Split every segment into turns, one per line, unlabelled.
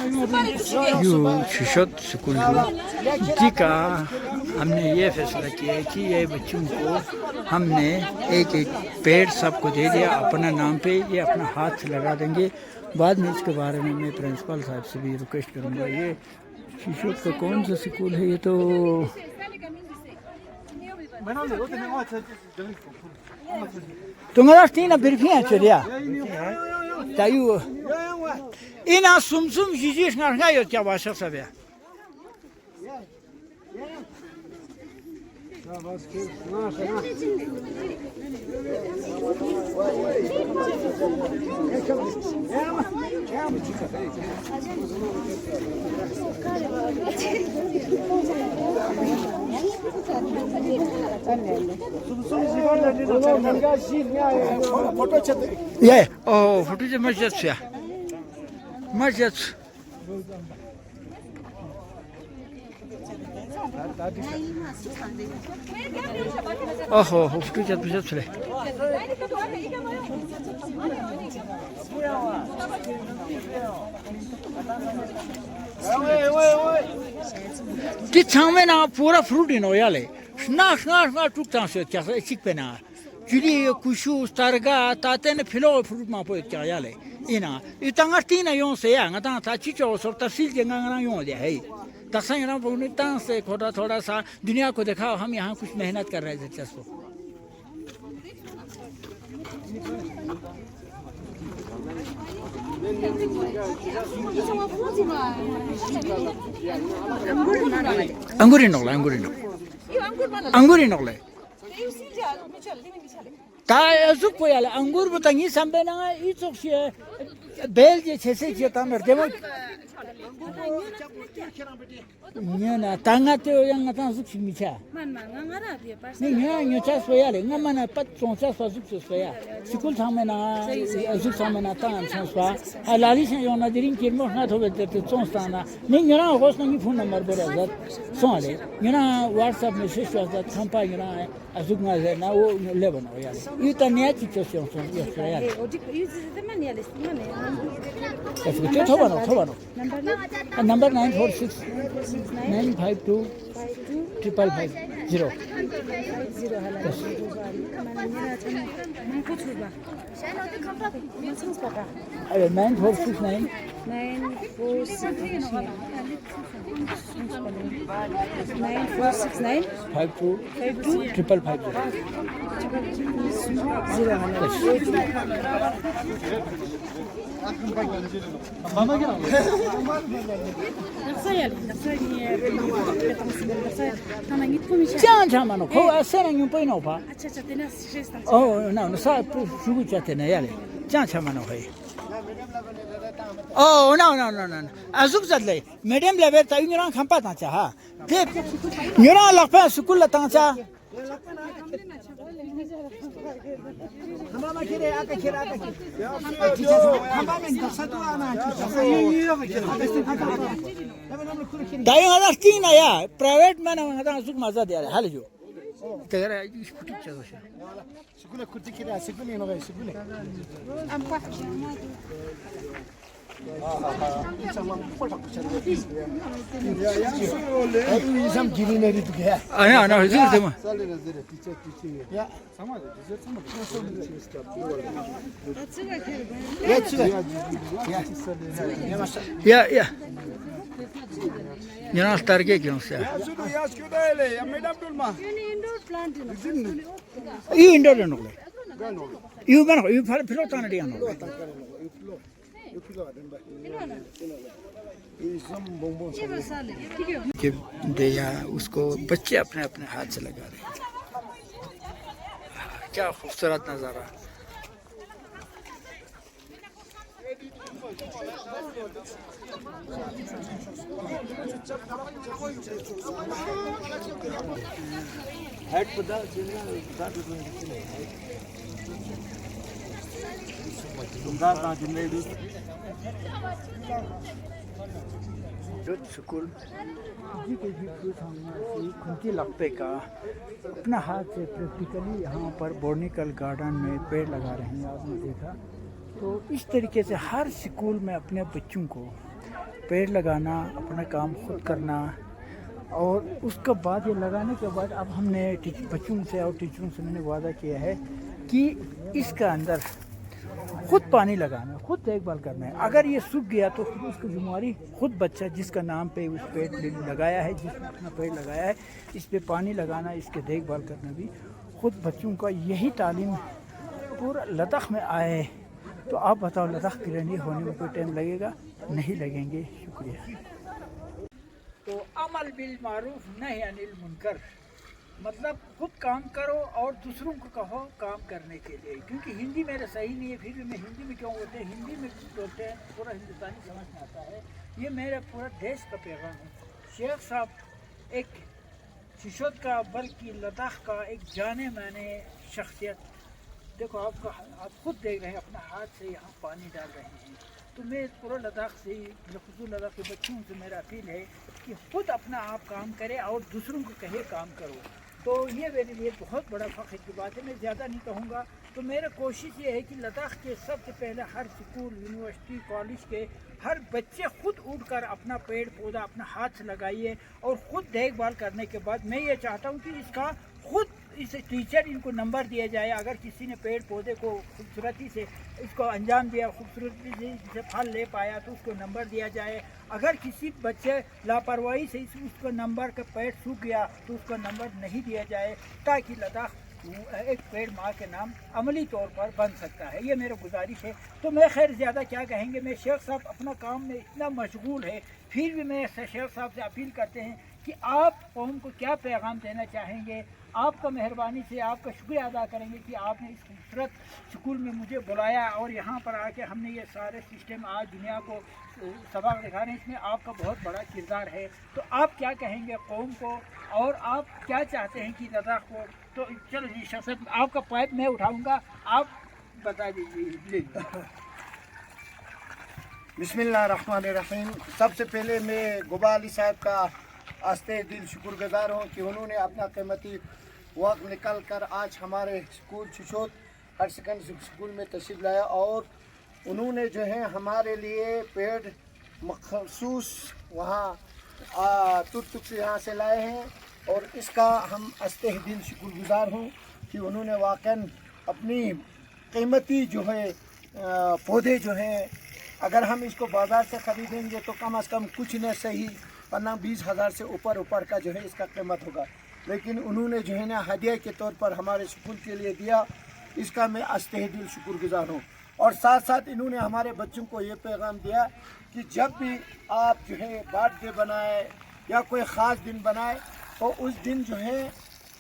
शिशोत school जी का हमने ये फैसला किया है कि ये बच्चों को हमने एक एक पेड़ सबको दे दिया अपना नाम पे, ये अपना हाथ से लगा देंगे। बाद में इसके बारे में मैं प्रिंसिपल साहब से भी रिक्वेस्ट करूँगा। ये शिशोत का कौन सा स्कूल है? ये तो तुम्हारा तीन बिरफियाँ चलिया तायु इना सुम जिजिश नरगा यो क्या बात सब है। ये ओ फोटो जे मस्जिद से मस्जिद ओहो फोटो जे मस्जिद से कि छामे ना पूरा फ्रूट इन ओयाले ना टूटता से क्या चिक पे ना जुली कुशु स्टारगा ताते ने फिलो फ्रूट मा पोए क्या याले इना इतना तीन यों से या ngata ta chicho so तहसील के ngana यों दे है तसा ना बोलने ता से थोड़ा सा दुनिया को दिखाओ हम यहाँ कुछ मेहनत कर रहे थे चसो अंगूरी नोले ता अजुक पोयाले अंगूर बतांगी संबे ना ई Choksi bell J छसे J Tomar देमो न्याना तांगाते yang ngata azuk micha nya chas poyale ngamana pat sonsa azuk soya sikul thamena azuk thamena tan sonsa alali se yona dirin kirmo na thobe te sonstana nya hosna ni phone number borazat sonale nya whatsapp message azat thampa nya azuk na na o lebana yale yuta nya situation son yale escuché thobano number 946 952 550 946 Jangan ko asal yang pun apa? Oh, no, saya suku jatena ya le. Jangan mana hai. Oh, no. Azuk jadle. Medium level tahu ni orang kampat aja ha. Dep, ni orang lakpa sukul latang aja. Dayang ada tina ya, private mana ada azuk mazda dia le, hal jo. Tegara ish puti chago sha. Sukule kurti kira, sukule no gay sukule. Ampa. Some girineri to get. I know, is it? Yeah. You know, start getting you indoor no. You pilot on it. कि दया उसको बच्चे अपने अपने हाथ से लगा रहे हैं। क्या खूबसूरत नज़ारा। स्कूल खुंती लपे का अपना हाथ से प्रैक्टिकली यहाँ पर बोटनिकल गार्डन में पेड़ लगा रहे हैं। आपने देखा तो इस तरीके से हर स्कूल में अपने बच्चों को पेड़ लगाना, अपना काम खुद करना, और उसके बाद ये लगाने के बाद अब हमने बच्चों से और टीचरों से मैंने वादा किया है कि इसका अंदर खुद पानी लगाना, खुद देखभाल करना है। अगर ये सूख गया तो खुद उसकी जिम्मेवारी खुद बच्चा जिसका नाम पे उस पेड़ लगाया है, जिसने अपना पेड़ लगाया है, इस पे पानी लगाना, इसके देखभाल करना भी खुद बच्चों का। यही तालीम पूरा लद्दाख में आए। तो आप बताओ लद्दाख की रैनी होने में कोई टाइम लगेगा? नहीं लगेंगे। शुक्रिया। तो अमल बिल मारूफ नहीं अनिल मुनकर, मतलब खुद काम करो और दूसरों को कहो काम करने के लिए। क्योंकि हिंदी मेरा सही नहीं है, फिर भी मैं हिंदी में क्यों बोलते हैं, हिंदी में बोलते हैं, पूरा हिंदुस्तानी समझ में आता है। ये मेरा पूरा देश का पैगाम है। शेख साहब एक शिशोद का बल्कि लद्दाख का एक जाने माने शख्सियत। देखो आप खुद देख रहे हैं, अपना हाथ से यहाँ पानी डाल रहे हैं। तो मैं पूरा लद्दाख से, खुसूस लद्दाख के बच्चों से मेरा अपील है कि खुद अपना आप काम करें और दूसरों को कहे काम करो। तो ये मेरे लिए बहुत बड़ा फ़ख्र की बात है। मैं ज़्यादा नहीं कहूँगा। तो मेरा कोशिश ये है कि लद्दाख के सबसे पहले हर स्कूल, यूनिवर्सिटी, कॉलेज के हर बच्चे खुद उठकर अपना पेड़ पौधा अपना हाथ से लगाइए और ख़ुद देखभाल करने के बाद मैं ये चाहता हूँ कि इसका खुद इस टीचर इनको नंबर दिया जाए। अगर किसी ने पेड़ पौधे को खूबसूरती से इसको अंजाम दिया, खूबसूरती से फल ले पाया, तो उसको नंबर दिया जाए। अगर किसी बच्चे लापरवाही से उसको नंबर का पेड़ सूख गया तो उसको नंबर नहीं दिया जाए, ताकि लद्दाख एक पेड़ माँ के नाम अमली तौर पर बन सकता है। ये मेरा गुजारिश है। तो मैं खैर ज़्यादा क्या कहेंगे, मैं शेख साहब अपना काम में इतना मशगूल है, फिर भी मैं शेख साहब से अपील करते हैं कि आप कौम को क्या पैगाम देना चाहेंगे। आपका मेहरबानी से आपका शुक्रिया अदा करेंगे कि आपने इस खूबसूरत स्कूल में मुझे बुलाया और यहाँ पर आके हमने ये सारे सिस्टम आज दुनिया को सबक दिखा रहे हैं। इसमें आपका बहुत बड़ा किरदार है। तो आप क्या कहेंगे कौम को, और आप क्या चाहते हैं कि लद्दाख को? तो चलो जी शख्स, आपका पाइप मैं उठाऊँगा, आप बता दीजिए।
बिस्मिल्लाहिर्रहमानिर्रहीम। सबसे पहले मैं गुबा अली साहब का आस्ते दिल शुक्रगुजार हूँ कि उन्होंने अपना कीमती वक्त निकल कर आज हमारे स्कूल शिशोद हायर सेकेंडरी स्कूल में तशरीफ़ लाया, और उन्होंने जो है हमारे लिए पेड़ मखसूस वहाँ तुर्तुक से यहाँ से लाए हैं। और इसका हम आस्ते दिल शुक्रगुजार हूँ कि उन्होंने वाकई अपनी कीमती जो है पौधे जो हैं, अगर हम इसको बाज़ार से ख़रीदेंगे तो कम से कम कुछ न सही 15-20 हज़ार से ऊपर का जो है इसका कीमत होगा, लेकिन उन्होंने जो है ना हदिया के तौर पर हमारे स्कूल के लिए दिया। इसका मैं आस्ते दिल शुक्रगुजार हूँ। और साथ साथ इन्होंने हमारे बच्चों को ये पैगाम दिया कि जब भी आप जो है बर्थडे बनाए या कोई ख़ास दिन बनाए तो उस दिन जो है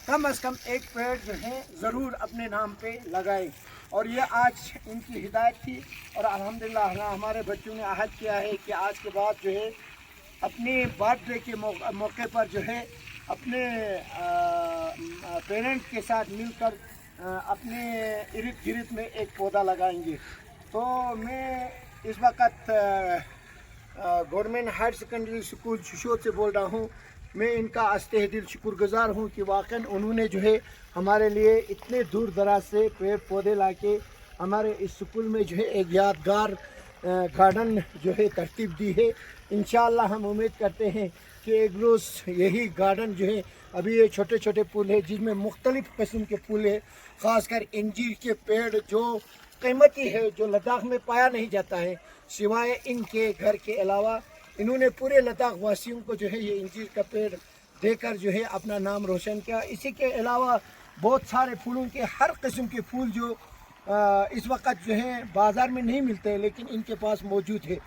कम से कम एक पेड़ जो है ज़रूर अपने नाम पे लगाएं। और ये आज इनकी हिदायत थी, और अल्हम्दुलिल्लाह हमारे बच्चों ने अहद किया है कि आज के बाद जो है अपने बर्थडे के मौके पर जो है अपने पेरेंट्स के साथ मिलकर अपने इर्द गिर्द में एक पौधा लगाएंगे। तो मैं इस वक्त गवर्नमेंट हायर सेकेंडरी स्कूल शिशोद से बोल रहा हूँ। मैं इनका आस्ते दिल शुक्रगुजार हूँ कि वाकई उन्होंने जो है हमारे लिए इतने दूर दराज से पेड़ पौधे लाके हमारे इस स्कूल में जो है एक यादगार गार्डन जो है तरतीब दी है। इंशाअल्लाह हम उम्मीद करते हैं कि एक रोज़ यही गार्डन जो है, अभी ये छोटे छोटे फूल है जिसमें मुख्तलिफ़ किस्म के फूल है, ख़ासकर इंजीर के पेड़ जो कीमती है, जो लद्दाख में पाया नहीं जाता है सिवाय इनके घर के अलावा। इन्होंने पूरे लद्दाख वासियों को जो है ये इंजीर का पेड़ देकर जो है अपना नाम रोशन किया। इसी के अलावा बहुत सारे फूलों के हर किस्म के फूल जो इस वक्त जो है बाज़ार में नहीं मिलते, लेकिन इनके पास मौजूद है।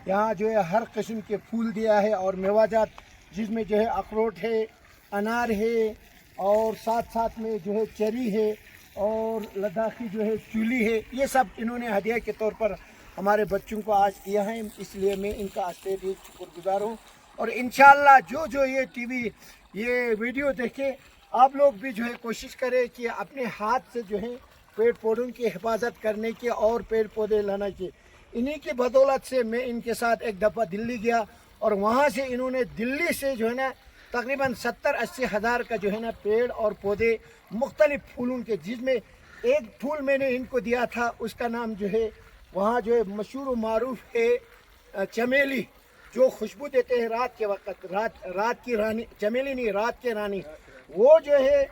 यहाँ जो है हर किस्म के फूल दिया है और मेवाजात जिसमें जो है अखरोट है, अनार है, और साथ साथ में जो है चेरी है और लद्दाखी जो है चूली है। ये सब इन्होंने हदिया के तौर पर हमारे बच्चों को आज दिया है, इसलिए मैं इनका आस्ते दिल शुक्रगुजार हूँ। और इंशाअल्लाह जो जो ये टीवी ये वीडियो देखे, आप लोग भी जो है कोशिश करें कि अपने हाथ से जो है पेड़ पौधों की हिफाजत करने की और पेड़ पौधे लाना की। इन्हीं की बदौलत से मैं इनके साथ एक दफ़ा दिल्ली गया, और वहाँ से इन्होंने दिल्ली से जो है ना तकरीबन 70-80 हज़ार का जो है ना पेड़ और पौधे मुख्तलिफ़ फूलों के, जिसमें एक फूल मैंने इनको दिया था उसका नाम जो है वहाँ जो है मशहूर व मारूफ है चमेली। जो खुशबू देते हैं रात के वक्त, रात की रानी, चमेली नहीं, रात के रानी, वो जो है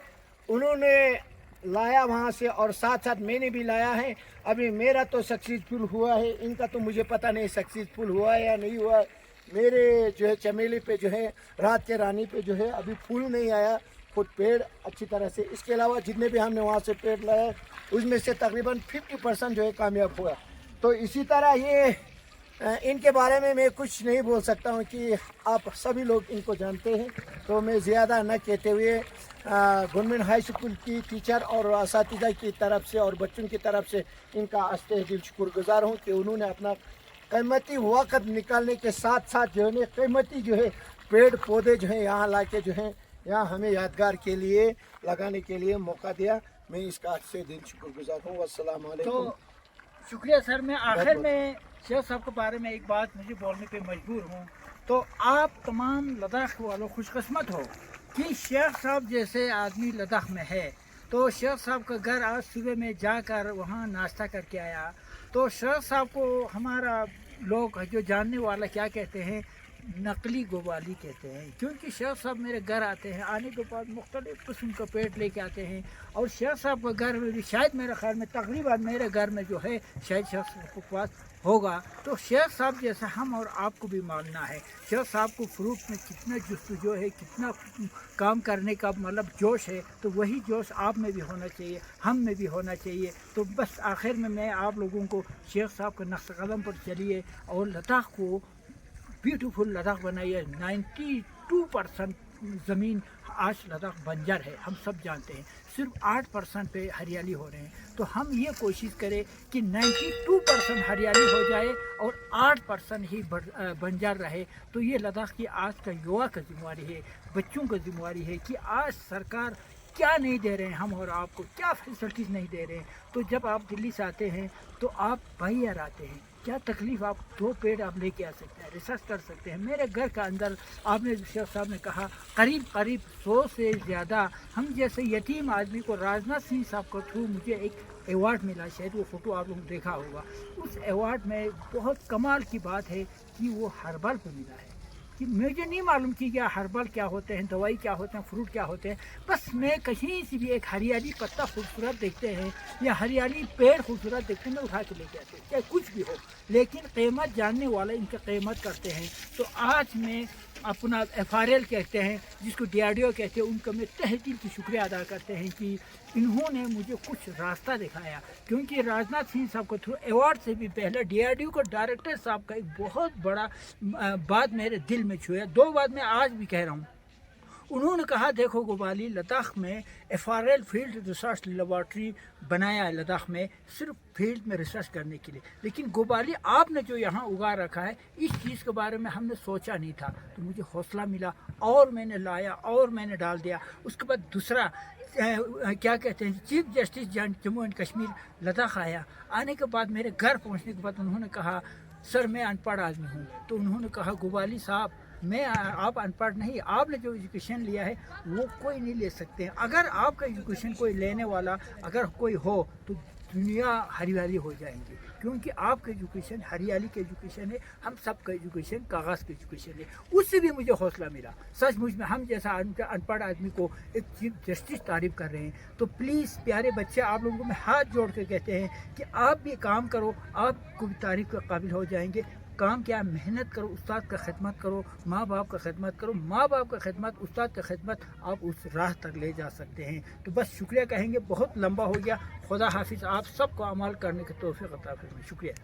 उन्होंने लाया वहाँ से, और साथ साथ मैंने भी लाया है। अभी मेरा तो सक्सेसफुल हुआ है, इनका तो मुझे पता नहीं सक्सेसफुल हुआ है या नहीं हुआ है। मेरे जो है चमेली पे जो है, रात के रानी पे जो है अभी फूल नहीं आया, खुद पेड़ अच्छी तरह से। इसके अलावा जितने भी हमने वहाँ से पेड़ लाए उसमें से तकरीबन 50% जो है कामयाब हुआ। तो इसी तरह ये इनके बारे में मैं कुछ नहीं बोल सकता हूँ कि आप सभी लोग इनको जानते हैं, तो मैं ज़्यादा न कहते हुए गवर्नमेंट हाई स्कूल की टीचर और असातिज़ा की तरफ से और बच्चों की तरफ से इनका आस्ते दिल शुक्रगुजार हूँ कि उन्होंने अपना कीमती वक़्त निकालने के साथ साथ जो है कीमती जो है पेड़ पौधे जो है यहाँ ला के जो है यहाँ हमें यादगार के लिए लगाने के लिए मौका दिया। मैं इसका आस्ते दिल शुक्रगुजार हूँ। अस्सलाम वालेकुम।
तो शुक्रिया सर। मैं आखिर में शेख साहब के बारे में एक बात मुझे बोलने पे मजबूर हूँ। तो आप तमाम लद्दाख वालों खुशकिस्मत हो कि शेख साहब जैसे आदमी लद्दाख में है। तो शेख साहब का घर आज सुबह में जाकर वहाँ नाश्ता करके आया। तो शेख साहब को हमारा लोग जो जानने वाला क्या कहते हैं, नकली गोबाली कहते हैं, क्योंकि शेख साहब मेरे घर आते हैं, आने के बाद मुख्तलिफ़ किस्म का पेड़ लेके आते हैं। और शेख साहब का घर में भी शायद मेरे ख्याल में तकरीबन मेरे घर में जो है शायद शेख साहब के पास होगा। तो शेख साहब जैसा हम और आपको भी मानना है। शेख साहब को फ्रूट में कितना जुस्तजू है, कितना काम करने का मतलब जोश है, तो वही जोश आप में भी होना चाहिए, हम में भी होना चाहिए। तो बस आखिर में मैं आप लोगों को शेख साहब के नक्श कदम पर चलिए और लद्दाख को ब्यूटीफुल लद्दाख बनाइए। 92% ज़मीन आज लद्दाख बंजर है, हम सब जानते हैं। सिर्फ 8% पे हरियाली हो रहे हैं। तो हम ये कोशिश करें कि 92% हरियाली हो जाए और 8% ही बंजर रहे। तो ये लद्दाख की आज का युवा का जिम्मेवारी है, बच्चों का जिम्मेवारी है कि आज सरकार क्या नहीं दे रहे हैं, हम और आपको क्या फैसिलिटीज़ नहीं दे रहे हैं। तो जब आप दिल्ली से आते हैं तो आप बाहर आते हैं, क्या तकलीफ़, आप 2 पेड़ आप लेके आ सकते हैं, रिसर्च कर सकते हैं। मेरे घर का अंदर आपने शेख साहब ने कहा करीब 100 से ज़्यादा हम जैसे यतीम आदमी को राजनाथ सिंह साहब के थ्रू मुझे एक अवार्ड मिला, शायद वो फ़ोटो आप लोगों ने देखा होगा। उस अवार्ड में बहुत कमाल की बात है कि वो हर्बल पे मिला है। कि मुझे नहीं मालूम कि क्या हर्बल क्या होते हैं, दवाई क्या होते हैं, फ्रूट क्या होते हैं। बस मैं कहीं से भी एक हरियाली पत्ता खूबसूरत देखते हैं या हरियाली पेड़ खूबसूरत देखते हैं, मैं उठा के लेके आते हैं, चाहे कुछ भी हो। लेकिन कीमत जानने वाले इनकी कीमत करते हैं। तो आज मैं अपना FRL कहते हैं, जिसको DRDO कहते हैं, उनका मैं तहे दिल की शुक्रिया अदा करते हैं कि इन्होंने मुझे कुछ रास्ता दिखाया। क्योंकि राजनाथ सिंह साहब को थ्रू अवार्ड से भी पहले DRDO को डायरेक्टर साहब का एक बहुत बड़ा बात मेरे दिल में छुआ। 2 बात मैं आज भी कह रहा हूँ। उन्होंने कहा देखो गोबाली लद्दाख में FRL फील्ड रिसर्च लेबॉर्ट्री बनाया है लद्दाख में, सिर्फ फील्ड में रिसर्च करने के लिए। लेकिन गोबाली आपने जो यहाँ उगा रखा है, इस चीज़ के बारे में हमने सोचा नहीं था। तो मुझे हौसला मिला और मैंने लाया और मैंने डाल दिया। उसके बाद दूसरा क्या कहते हैं, chief justice Jammu and Kashmir Ladakh आया। आने के बाद मेरे घर पहुँचने के बाद उन्होंने कहा सर मैं अनपढ़ आदमी हूँ। तो उन्होंने कहा गोबाली साहब मैं आप अनपढ़ नहीं, आपने जो एजुकेशन लिया है वो कोई नहीं ले सकते हैं। अगर आपका एजुकेशन कोई लेने वाला अगर कोई हो तो दुनिया हरियाली हो जाएंगी, क्योंकि आपका एजुकेशन हरियाली का एजुकेशन है, हम सब का एजुकेशन कागज़ का एजुकेशन है। उससे भी मुझे हौसला मिला। सचमुच में हम जैसा अनपढ़ आदमी को एक चीफ जस्टिस तारीफ़ कर रहे हैं। तो प्लीज़ प्यारे बच्चे, आप लोगों को मैं हाथ जोड़ के कहते हैं कि आप भी काम करो, आपको भी तारीफ़ के काबिल हो जाएंगे। काम क्या, मेहनत करो, उस्ताद का खिदमत करो, माँ बाप का खिदमत करो, माँ बाप का खिदमत, उस्ताद का खिदमत, आप उस राह तक ले जा सकते हैं। तो बस शुक्रिया कहेंगे, बहुत लंबा हो गया। खुदा हाफिज़, आप सबको अमल करने की तौफीक अता फरमाए। शुक्रिया।